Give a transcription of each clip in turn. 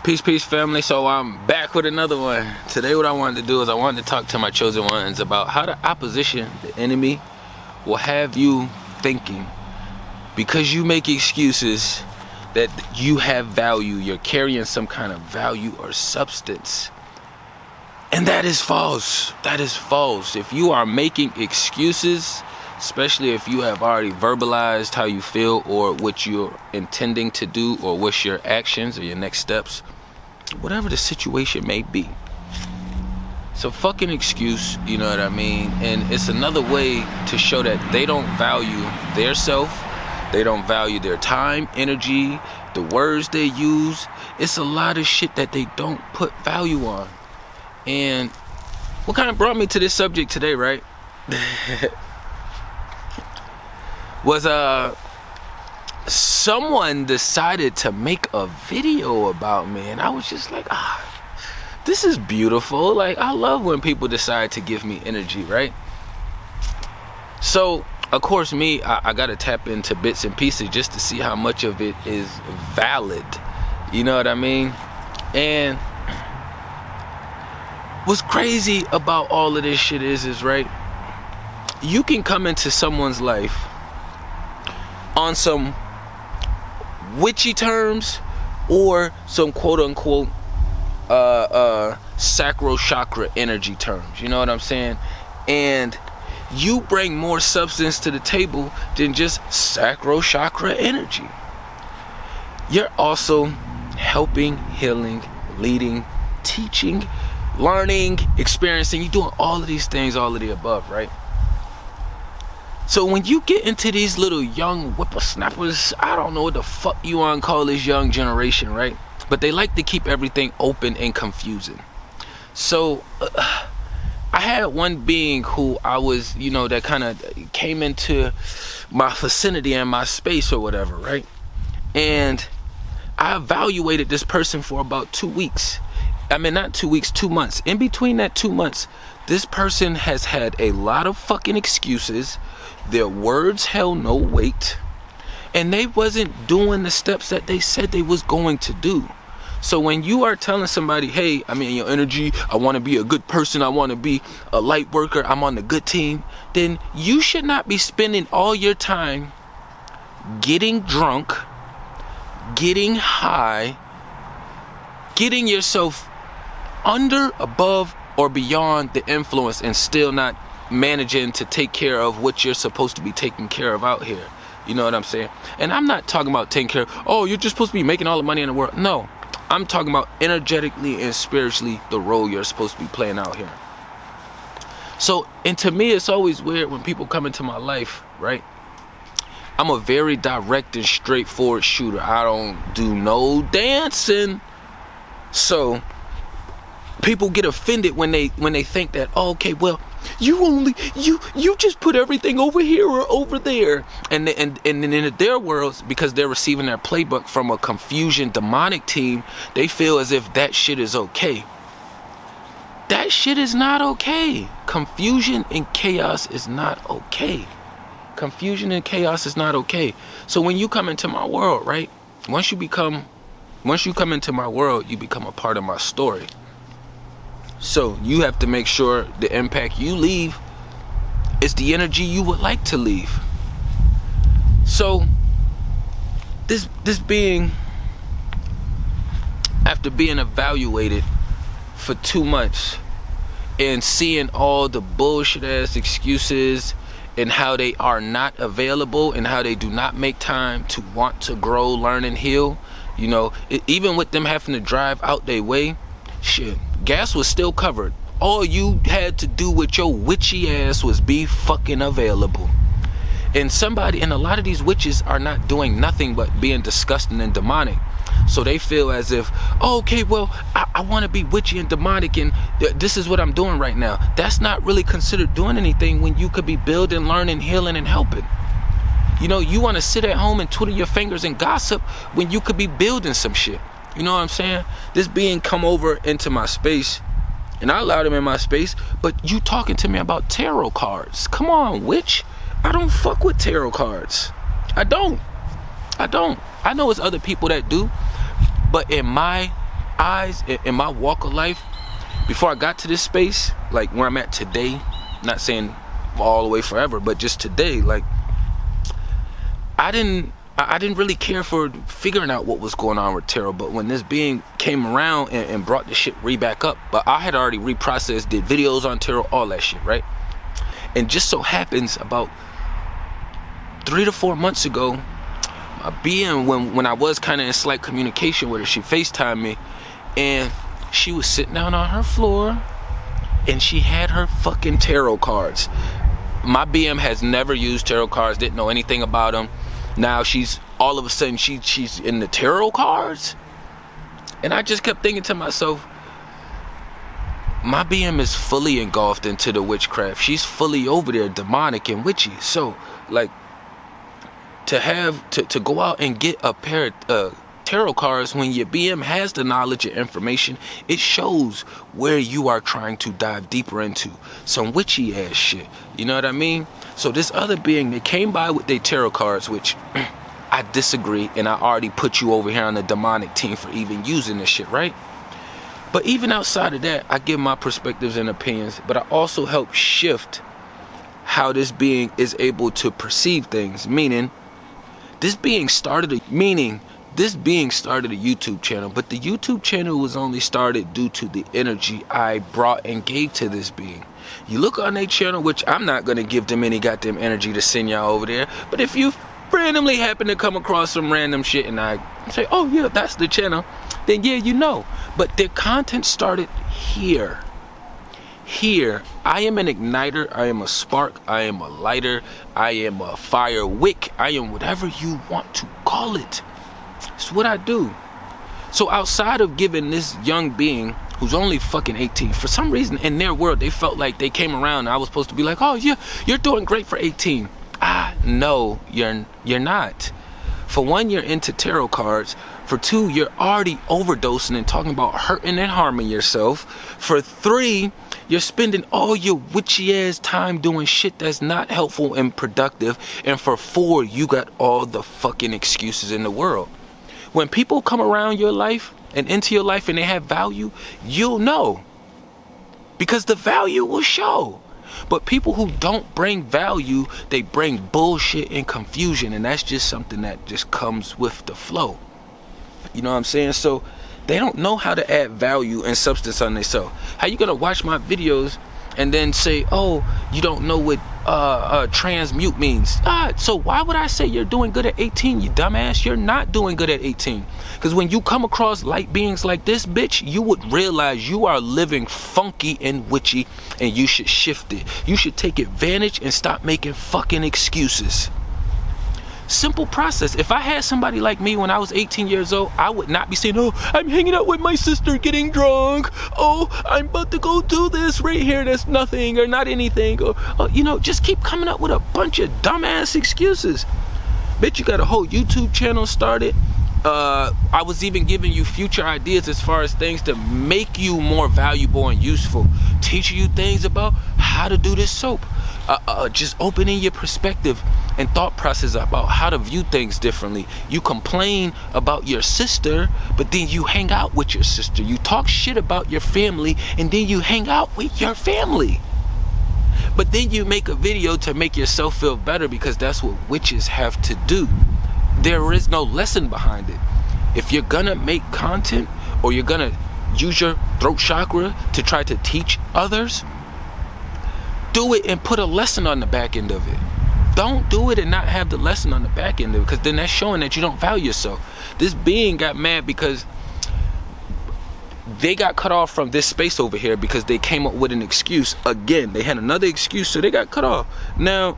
Peace, family. So I'm back with another one. Today what I wanted to do is I wanted to talk to my chosen ones about how the opposition, the enemy, will have you thinking because you make excuses that you have value, you're carrying some kind of value or substance. And that is false. That is false. If you are making excuses, especially if you have already verbalized how you feel or what you're intending to do or what's your actions or your next steps, whatever the situation may be. It's a fucking excuse, you know what I mean? And it's another way to show that they don't value their self, they don't value their time, energy, the words they use. It's a lot of shit that they don't put value on. And what kind of brought me to this subject today, right? was someone decided to make a video about me, and I was just like, this is beautiful. Like, I love when people decide to give me energy, right? So of course I gotta tap into bits and pieces just to see how much of it is valid, you know what I mean? And what's crazy about all of this shit is right, you can come into someone's life on some witchy terms or some quote unquote sacral chakra energy terms, you know what I'm saying? And you bring more substance to the table than just sacral chakra energy. You're also helping, healing, leading, teaching, learning, experiencing. You're doing all of these things, all of the above, right? So when you get into these little young whippersnappers, I don't know what the fuck you want to call this young generation, right? But they like to keep everything open and confusing. So I had one being who I was, you know, that kind of came into my vicinity and my space or whatever, right? And I evaluated this person for about 2 weeks. I mean, not 2 weeks, 2 months. In between that 2 months, this person has had a lot of fucking excuses. Their words held no weight. And they wasn't doing the steps that they said they was going to do. So when you are telling somebody, hey, I'm in your energy, I want to be a good person, I want to be a light worker, I'm on the good team, then you should not be spending all your time getting drunk, getting high, getting yourself under, above, or beyond the influence and still not managing to take care of what you're supposed to be taking care of out here. You know what I'm saying? And I'm not talking about taking care of, oh, you're just supposed to be making all the money in the world. No, I'm talking about energetically and spiritually the role you're supposed to be playing out here. So, and to me, it's always weird when people come into my life, right? I'm a very direct and straightforward shooter. I don't do no dancing. So people get offended when they think that, oh, okay, well, you just put everything over here or over there, and in their worlds, because they're receiving their playbook from a confusion demonic team, they feel as if that shit is okay. That shit is not okay. Confusion and chaos is not okay. Confusion and chaos is not okay. So when you come into my world, right? Once you come into my world, you become a part of my story. So you have to make sure the impact you leave is the energy you would like to leave. So this being, after being evaluated for 2 months and seeing all the bullshit ass excuses and how they are not available and how they do not make time to want to grow, learn, and heal, you know, even with them having to drive out their way, shit, gas was still covered. All you had to do with your witchy ass was be fucking available. And a lot of these witches are not doing nothing but being disgusting and demonic. So they feel as if, oh, okay, well, I want to be witchy and demonic, and this is what I'm doing right now. That's not really considered doing anything when you could be building, learning, healing, and helping. You know, you want to sit at home and twiddle your fingers and gossip when you could be building some shit. You know what I'm saying? This being come over into my space, and I allowed him in my space, but you talking to me about tarot cards. Come on, witch. I don't fuck with tarot cards. I don't. I know it's other people that do, but in my eyes, in my walk of life, before I got to this space, like where I'm at today, not saying all the way forever, but just today, like I didn't really care for figuring out what was going on with tarot. But when this being came around and brought the shit back up, but I had already reprocessed, did videos on tarot, all that shit, right? And just so happens about 3 to 4 months ago, my being, when I was kind of in slight communication with her, she FaceTimed me, and she was sitting down on her floor, and she had her fucking tarot cards. My BM has never used tarot cards, didn't know anything about them. Now she's all of a sudden she's in the tarot cards, and I just kept thinking to myself, my BM is fully engulfed into the witchcraft. She's fully over there, demonic and witchy. So like to go out and get a pair of tarot cards when your BM has the knowledge and information, it shows where you are trying to dive deeper into some witchy ass shit. You know what I mean? So this other being, they came by with their tarot cards, which I disagree, and I already put you over here on the demonic team for even using this shit, right? But even outside of that, I give my perspectives and opinions, but I also help shift how this being is able to perceive things. Meaning, this being started a YouTube channel, but the YouTube channel was only started due to the energy I brought and gave to this being. You look on their channel, which I'm not going to give them any goddamn energy to send y'all over there, but if you randomly happen to come across some random shit and I say, oh yeah, that's the channel, then yeah, you know. But their content started here. Here, I am an igniter, I am a spark, I am a lighter, I am a fire wick, I am whatever you want to call it. It's what I do. So outside of giving this young being who's only fucking 18, for some reason in their world they felt like they came around and I was supposed to be like, oh yeah, you're doing great for 18. No, you're not. For one, you're into tarot cards. For two, you're already overdosing and talking about hurting and harming yourself. For three, you're spending all your witchy ass time doing shit that's not helpful and productive. And for four, you got all the fucking excuses in the world. When people come around your life and into your life and they have value, you'll know. Because the value will show. But people who don't bring value, they bring bullshit and confusion. And that's just something that just comes with the flow. You know what I'm saying? So they don't know how to add value and substance on themselves. How you gonna watch my videos and then say, oh, you don't know what transmute means? So why would I say you're doing good at 18, you dumbass? You're not doing good at 18. Because when you come across light beings like this, bitch, you would realize you are living funky and witchy, and you should shift it. You should take advantage and stop making fucking excuses. Simple process. If I had somebody like me when I was 18 years old, I would not be saying, oh, I'm hanging out with my sister getting drunk. Oh, I'm about to go do this right here. That's nothing or not anything. Or, you know, just keep coming up with a bunch of dumbass excuses. Bitch, you got a whole YouTube channel started. I was even giving you future ideas as far as things to make you more valuable and useful. Teaching you things about how to do this soap. Just opening your perspective and thought process about how to view things differently. You complain about your sister, but then you hang out with your sister. You talk shit about your family, and then you hang out with your family. But then you make a video to make yourself feel better, because that's what witches have to do. There is no lesson behind it. If you're gonna make content, or you're gonna use your throat chakra to try to teach others, do it and put a lesson on the back end of it. Don't do it and not have the lesson on the back end of it, because then that's showing that you don't value yourself. This being got mad because they got cut off from this space over here because they came up with an excuse. Again, they had another excuse, so they got cut off. Now,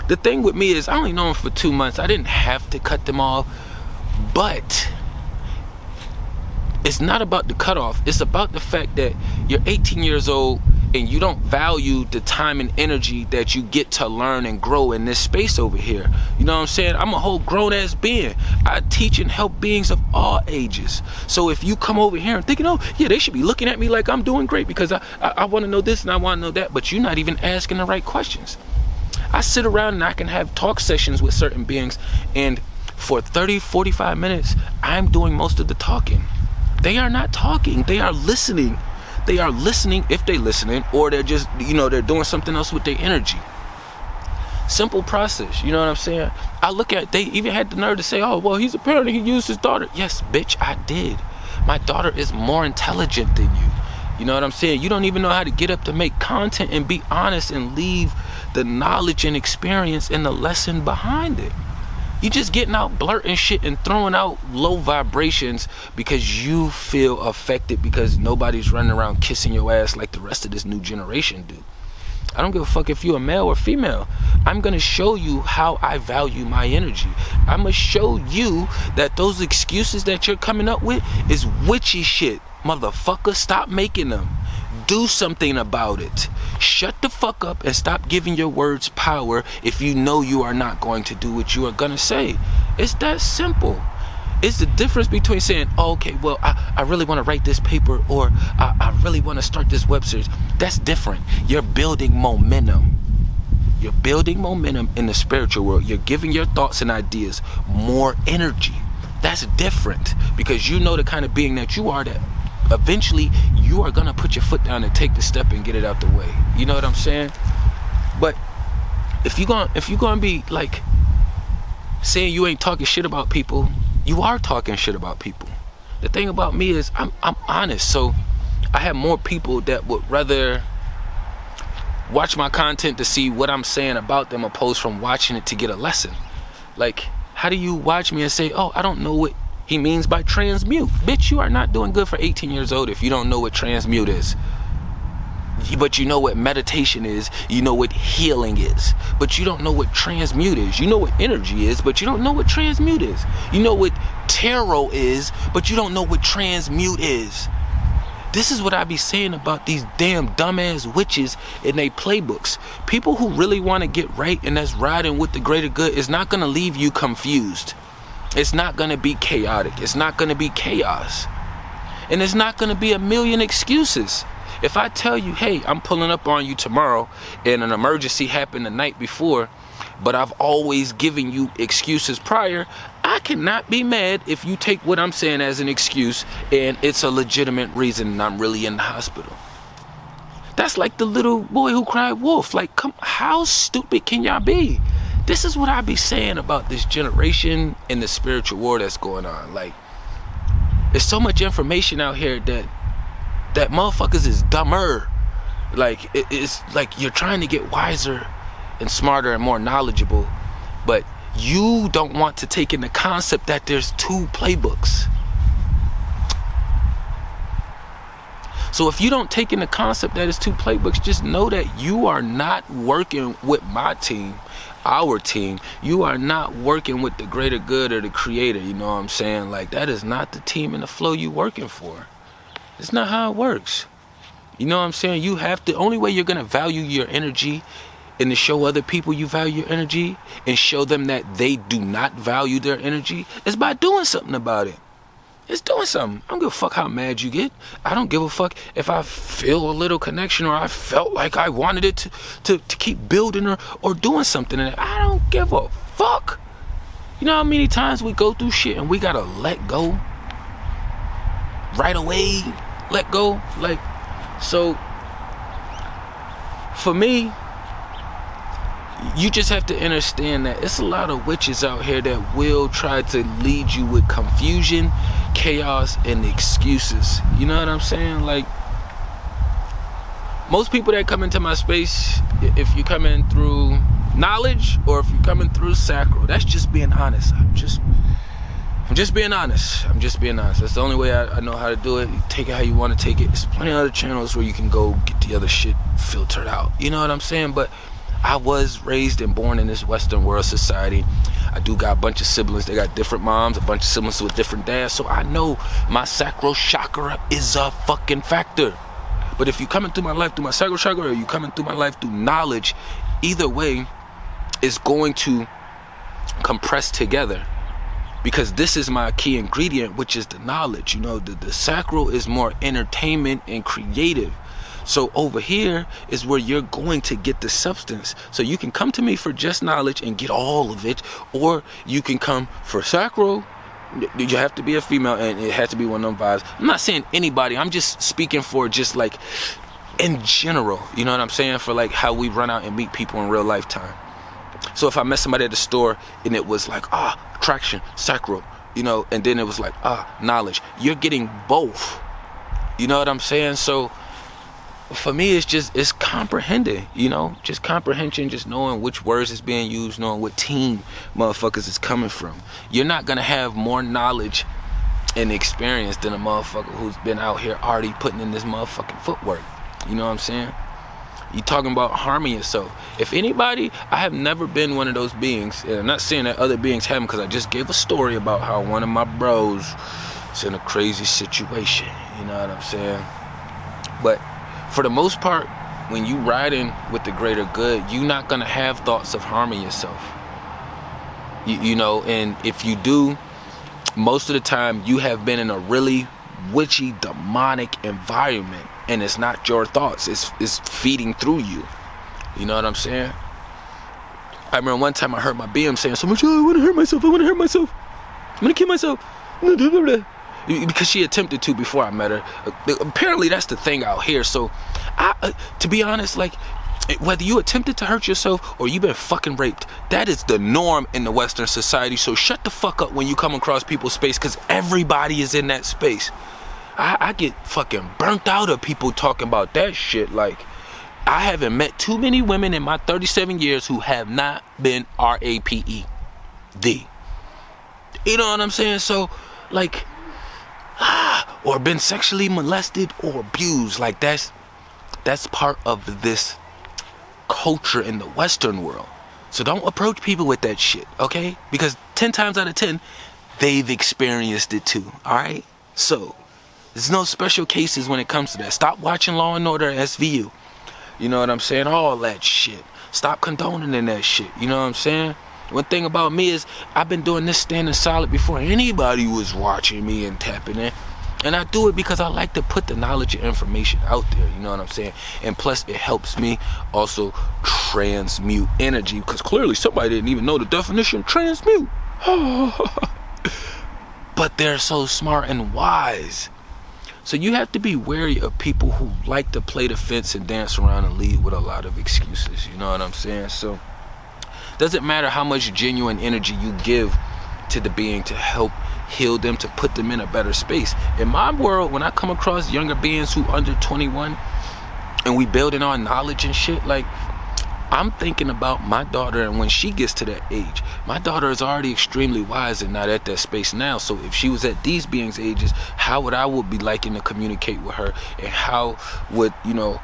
the thing with me is I only know them for 2 months. I didn't have to cut them off, but it's not about the cutoff. It's about the fact that you're 18 years old and you don't value the time and energy that you get to learn and grow in this space over here. You know what I'm saying? I'm a whole grown-ass being. I teach and help beings of all ages. So if you come over here and thinking, oh, yeah, they should be looking at me like I'm doing great because I want to know this and I want to know that, but you're not even asking the right questions. I sit around and I can have talk sessions with certain beings, and for 30, 45 minutes, I'm doing most of the talking. They are not talking. They are listening. They are listening if they're listening, or they're just, they're doing something else with their energy. Simple process, you know what I'm saying? I look at, they even had the nerve to say, oh, well, he's a parent, he used his daughter. Yes, bitch, I did. My daughter is more intelligent than you. You know what I'm saying? You don't even know how to get up to make content and be honest and leave the knowledge and experience and the lesson behind it. You just getting out blurting shit and throwing out low vibrations because you feel affected because nobody's running around kissing your ass like the rest of this new generation do. I don't give a fuck if you're a male or female. I'm gonna show you how I value my energy. I'm gonna show you that those excuses that you're coming up with is witchy shit. Motherfucker, stop making them. Do something about it. Shut the fuck up and stop giving your words power if you know you are not going to do what you are gonna say. It's that simple. It's the difference between saying, oh, okay, well, I really want to write this paper, or I really want to start this web series. That's different. You're building momentum. You're building momentum in the spiritual world. You're giving your thoughts and ideas more energy. That's different, because you know the kind of being that you are, that eventually you are going to put your foot down and take the step and get it out the way. You know what I'm saying? But if you're going to be like saying you ain't talking shit about people, you are talking shit about people. The thing about me is I'm honest. So I have more people that would rather watch my content to see what I'm saying about them opposed from watching it to get a lesson. Like, how do you watch me and say, oh, I don't know what he means by transmute? Bitch, you are not doing good for 18 years old if you don't know what transmute is. But you know what meditation is, you know what healing is, but you don't know what transmute is. You know what energy is, but you don't know what transmute is. You know what tarot is, but you don't know what transmute is. This is what I be saying about these damn dumbass witches in they playbooks. People who really want to get right and that's riding with the greater good is not going to leave you confused. It's not going to be chaotic. It's not going to be chaos. And it's not going to be a million excuses. If I tell you, hey, I'm pulling up on you tomorrow and an emergency happened the night before, but I've always given you excuses prior, I cannot be mad if you take what I'm saying as an excuse and it's a legitimate reason and I'm really in the hospital. That's like the little boy who cried wolf. Like, how stupid can y'all be? This is what I be saying about this generation and the spiritual war that's going on. Like, there's so much information out here that motherfuckers is dumber. Like, it's like you're trying to get wiser and smarter and more knowledgeable, but you don't want to take in the concept that there's two playbooks. So if you don't take in the concept that it's two playbooks, just know that you are not working with my team, our team. You are not working with the greater good or the creator. You know what I'm saying? Like, that is not the team and the flow you working for. It's not how it works. You know what I'm saying? You have to, only way you're going to value your energy and to show other people you value your energy and show them that they do not value their energy is by doing something about it. It's doing something. I don't give a fuck how mad you get. I don't give a fuck if I feel a little connection or I felt like I wanted it to keep building or doing something. And I don't give a fuck. You know how many times we go through shit and we gotta let go? Right away, let go. Like, so for me, you just have to understand that it's a lot of witches out here that will try to lead you with confusion, chaos, and excuses. You know what I'm saying? Like, most people that come into my space, if you come in through knowledge or if you're coming through sacral, that's just being honest. I'm just being honest. That's the only way I know how to do it. You take it how you want to take it. There's plenty of other channels where you can go get the other shit filtered out. You know what I'm saying? But I was raised and born in this Western world society. I do got a bunch of siblings. They got different moms, a bunch of siblings with different dads. So I know my sacral chakra is a fucking factor. But if you coming through my life through my sacral chakra or you coming through my life through knowledge, either way is going to compress together. Because this is my key ingredient, which is the knowledge. You know, the sacral is more entertainment and creative. So over here is where you're going to get the substance. So you can come to me for just knowledge and get all of it, or you can come for sacral, You have to be a female, and it has to be one of them vibes. I'm not saying anybody. I'm just speaking for just like in general. You know what I'm saying? For like how we run out and meet people in real lifetime. So if I met somebody at the store and it was like, attraction, sacral, you know, and then it was like, knowledge. You're getting both. You know what I'm saying? So for me, it's comprehending, you know, just comprehension, just knowing which words is being used, knowing what team motherfuckers is coming from. You're not going to have more knowledge and experience than a motherfucker who's been out here already putting in this motherfucking footwork. You know what I'm saying? You talking about harming yourself. If anybody, I have never been one of those beings, and I'm not saying that other beings haven't, because I just gave a story about how one of my bros is in a crazy situation. You know what I'm saying? But for the most part, when you riding with the greater good, you're not gonna have thoughts of harming yourself. You know, and if you do, most of the time you have been in a really witchy, demonic environment, and it's not your thoughts, it's feeding through you. You know what I'm saying? I remember one time I heard my BM saying so much, I want to hurt myself, I'm gonna kill myself, because she attempted to before I met her. Apparently that's the thing out here. So to be honest, like, whether you attempted to hurt yourself or you've been fucking raped, that is the norm in the Western society. So shut the fuck up when you come across people's space, because everybody is in that space. I get fucking burnt out of people talking about that shit. Like, I haven't met too many women in my 37 years who have not been RAPED. You know what I'm saying? So, like, or been sexually molested or abused. Like, that's part of this culture in the Western world. So don't approach people with that shit, okay? Because 10 times out of 10, they've experienced it too, all right? So there's no special cases when it comes to that. Stop watching Law and Order SVU. You know what I'm saying? All that shit. Stop condoning in that shit. You know what I'm saying? One thing about me is I've been doing this standing solid before anybody was watching me and tapping in. And I do it because I like to put the knowledge and information out there, you know what I'm saying? And plus, it helps me also transmute energy, because clearly somebody didn't even know the definition of transmute. But they're so smart and wise. So you have to be wary of people who like to play the fence and dance around and lead with a lot of excuses, you know what I'm saying? So doesn't matter how much genuine energy you give to the being to help heal them, to put them in a better space. In my world, when I come across younger beings who under 21 and we building our knowledge and shit, like, I'm thinking about my daughter, and when she gets to that age, my daughter is already extremely wise and not at that space now. So if she was at these beings' ages, how would I be liking to communicate with her, and how would, you know,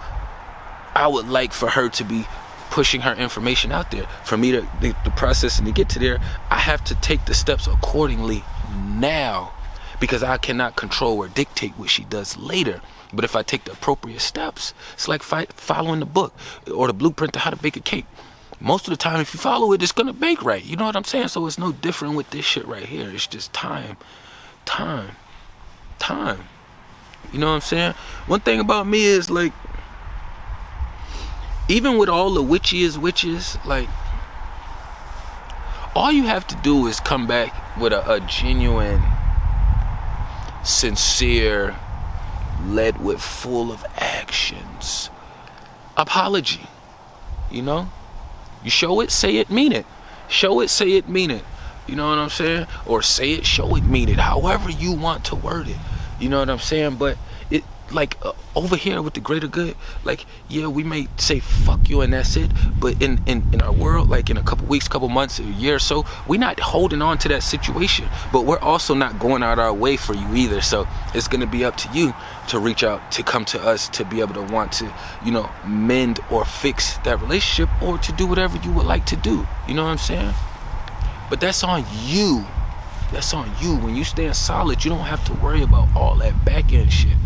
I would like for her to be pushing her information out there. For me to the process and to get to there, I have to take the steps accordingly now, because I cannot control or dictate what she does later. But if I take the appropriate steps, it's like following the book or the blueprint to how to bake a cake. Most of the time, if you follow it, it's gonna bake right. You know what I'm saying? So it's no different with this shit right here. It's just time. You know what I'm saying? One thing about me is, like, even with all the witches, like, all you have to do is come back with a genuine, sincere, led with full of actions apology. You know, you show it, say it, mean it. Show it, say it, mean it. You know what I'm saying? Or say it, show it, mean it. However you want to word it. You know what I'm saying? But it, like, over here with the greater good, like, yeah, we may say fuck you and that's it, but in our world, like, in a couple weeks, couple months, a year or so, we're not holding on to that situation, but we're also not going out our way for you either. So it's going to be up to you to reach out, to come to us, to be able to want to, you know, mend or fix that relationship, or to do whatever you would like to do. You know what I'm saying? But that's on you. That's on you. When you stand solid, you don't have to worry about all that back end shit.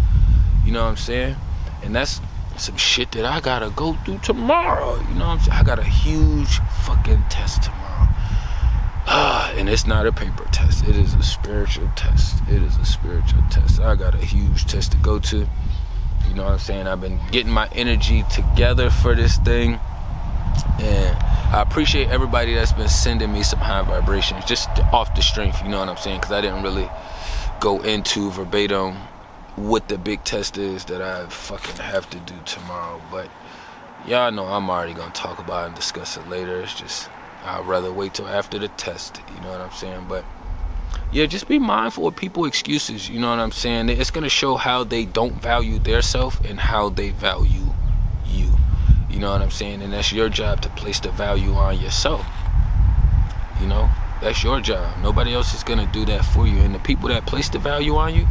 You know what I'm saying? And that's some shit that I gotta go through tomorrow. You know what I'm saying? I got a huge fucking test tomorrow. And it's not a paper test. It is a spiritual test. It is a spiritual test. I got a huge test to go to. You know what I'm saying? I've been getting my energy together for this thing. And I appreciate everybody that's been sending me some high vibrations, just off the strength, you know what I'm saying? Because I didn't really go into verbatim what the big test is that I fucking have to do tomorrow. But y'all know I'm already going to talk about it and discuss it later. It's just, I'd rather wait till after the test, you know what I'm saying? But yeah, just be mindful of people's excuses, you know what I'm saying? It's going to show how they don't value their self and how they value you. You know what I'm saying? And that's your job to place the value on yourself. You know, that's your job. Nobody else is gonna do that for you. And the people that place the value on you,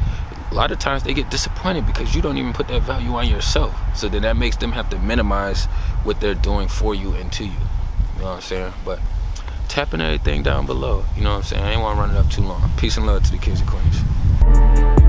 a lot of times they get disappointed because you don't even put that value on yourself. So then that makes them have to minimize what they're doing for you and to you. You know what I'm saying? But tapping everything down below. You know what I'm saying? I ain't want to run it up too long. Peace and love to the kings and queens.